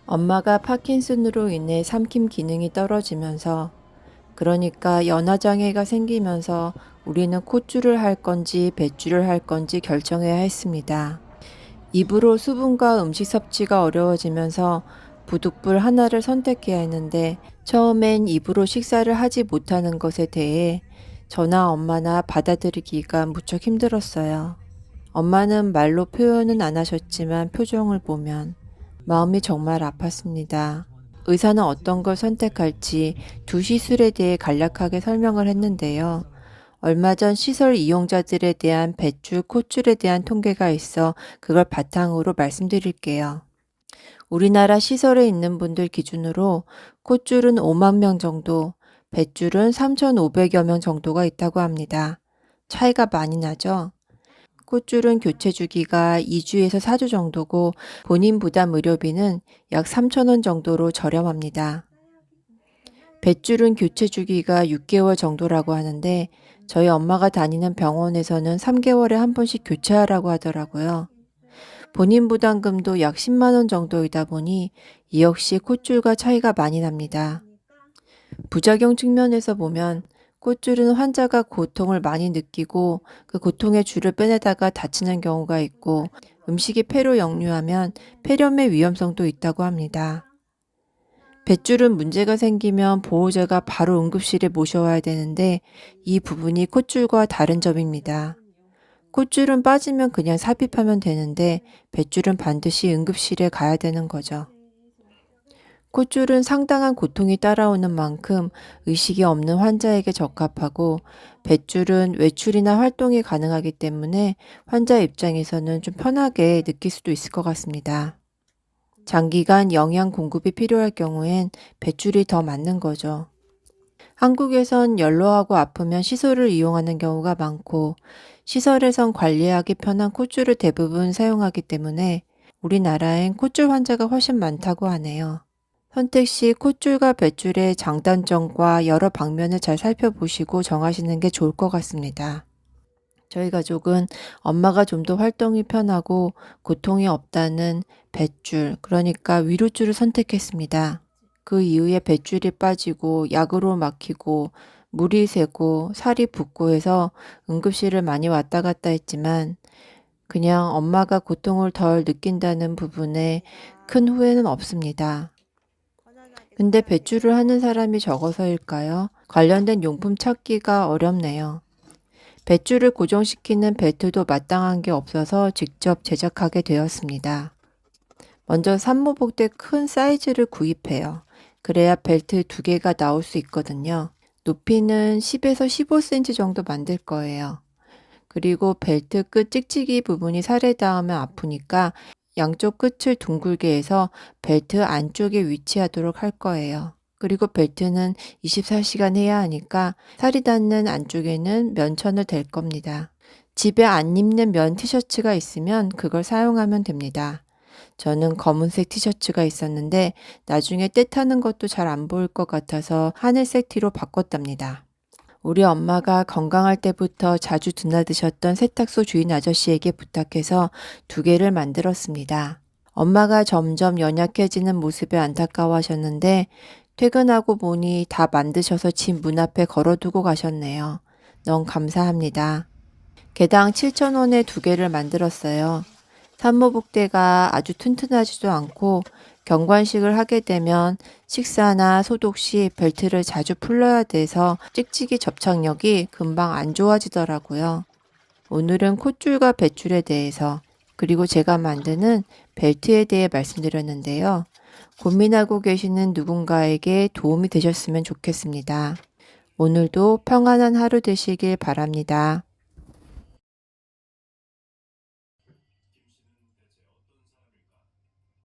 엄마가 파킨슨으로 인해 삼킴 기능이 떨어지면서, 그러니까 연화장애가 생기면서 우리는 콧줄을 할 건지 뱃줄을 할 건지 결정해야 했습니다. 입으로 수분과 음식 섭취가 어려워지면서 부득불 하나를 선택해야 했는데, 처음엔 입으로 식사를 하지 못하는 것에 대해 저나 엄마나 받아들이기가 무척 힘들었어요. 엄마는 말로 표현은 안 하셨지만 표정을 보면 마음이 정말 아팠습니다. 의사는 어떤 걸 선택할지 두 시술에 대해 간략하게 설명을 했는데요. 얼마 전 시설 이용자들에 대한 뱃줄, 콧줄에 대한 통계가 있어 그걸 바탕으로 말씀드릴게요. 우리나라 시설에 있는 분들 기준으로 콧줄은 5만 명 정도, 뱃줄은 3,500여 명 정도가 있다고 합니다. 차이가 많이 나죠? 콧줄은 교체 주기가 2주에서 4주 정도고 본인 부담 의료비는 약 3,000원 정도로 저렴합니다. 뱃줄은 교체 주기가 6개월 정도라고 하는데 저희 엄마가 다니는 병원에서는 3개월에 한 번씩 교체하라고 하더라고요. 본인 부담금도 약 10만 원 정도이다 보니 이 역시 콧줄과 차이가 많이 납니다. 부작용 측면에서 보면 콧줄은 환자가 고통을 많이 느끼고 그 고통의 줄을 빼내다가 다치는 경우가 있고 음식이 폐로 역류하면 폐렴의 위험성도 있다고 합니다. 뱃줄은 문제가 생기면 보호자가 바로 응급실에 모셔와야 되는데 이 부분이 콧줄과 다른 점입니다. 콧줄은 빠지면 그냥 삽입하면 되는데 뱃줄은 반드시 응급실에 가야 되는 거죠. 콧줄은 상당한 고통이 따라오는 만큼 의식이 없는 환자에게 적합하고 뱃줄은 외출이나 활동이 가능하기 때문에 환자 입장에서는 좀 편하게 느낄 수도 있을 것 같습니다. 장기간 영양 공급이 필요할 경우엔 뱃줄이 더 맞는 거죠. 한국에선 연로하고 아프면 시설을 이용하는 경우가 많고 시설에선 관리하기 편한 콧줄을 대부분 사용하기 때문에 우리나라엔 콧줄 환자가 훨씬 많다고 하네요. 선택 시 콧줄과 뱃줄의 장단점과 여러 방면을 잘 살펴보시고 정하시는 게 좋을 것 같습니다. 저희 가족은 엄마가 좀 더 활동이 편하고 고통이 없다는 뱃줄, 그러니까 위로줄을 선택했습니다. 그 이후에 뱃줄이 빠지고 약으로 막히고 물이 새고 살이 붓고 해서 응급실을 많이 왔다 갔다 했지만 그냥 엄마가 고통을 덜 느낀다는 부분에 큰 후회는 없습니다. 근데 배출을 하는 사람이 적어서일까요? 관련된 용품 찾기가 어렵네요. 배출을 고정시키는 벨트도 마땅한 게 없어서 직접 제작하게 되었습니다. 먼저 산모복대 큰 사이즈를 구입해요. 그래야 벨트 2개가 나올 수 있거든요. 높이는 10에서 15cm 정도 만들 거예요. 그리고 벨트 끝 찍찍이 부분이 살에 닿으면 아프니까 양쪽 끝을 둥글게 해서 벨트 안쪽에 위치하도록 할 거예요. 그리고 벨트는 24시간 해야 하니까 살이 닿는 안쪽에는 면천을 댈 겁니다. 집에 안 입는 면 티셔츠가 있으면 그걸 사용하면 됩니다. 저는 검은색 티셔츠가 있었는데 나중에 때 타는 것도 잘 안 보일 것 같아서 하늘색 티로 바꿨답니다. 우리 엄마가 건강할 때부터 자주 드나드셨던 세탁소 주인 아저씨에게 부탁해서 2개를 만들었습니다. 엄마가 점점 연약해지는 모습에 안타까워하셨는데 퇴근하고 보니 다 만드셔서 집 문 앞에 걸어두고 가셨네요. 너무 감사합니다. 개당 7,000원에 2개를 만들었어요. 산모복대가 아주 튼튼하지도 않고 경관식을 하게 되면 식사나 소독 시 벨트를 자주 풀러야 돼서 찍찍이 접착력이 금방 안 좋아지더라고요. 오늘은 콧줄과 뱃줄에 대해서 그리고 제가 만드는 벨트에 대해 말씀드렸는데요. 고민하고 계시는 누군가에게 도움이 되셨으면 좋겠습니다. 오늘도 평안한 하루 되시길 바랍니다.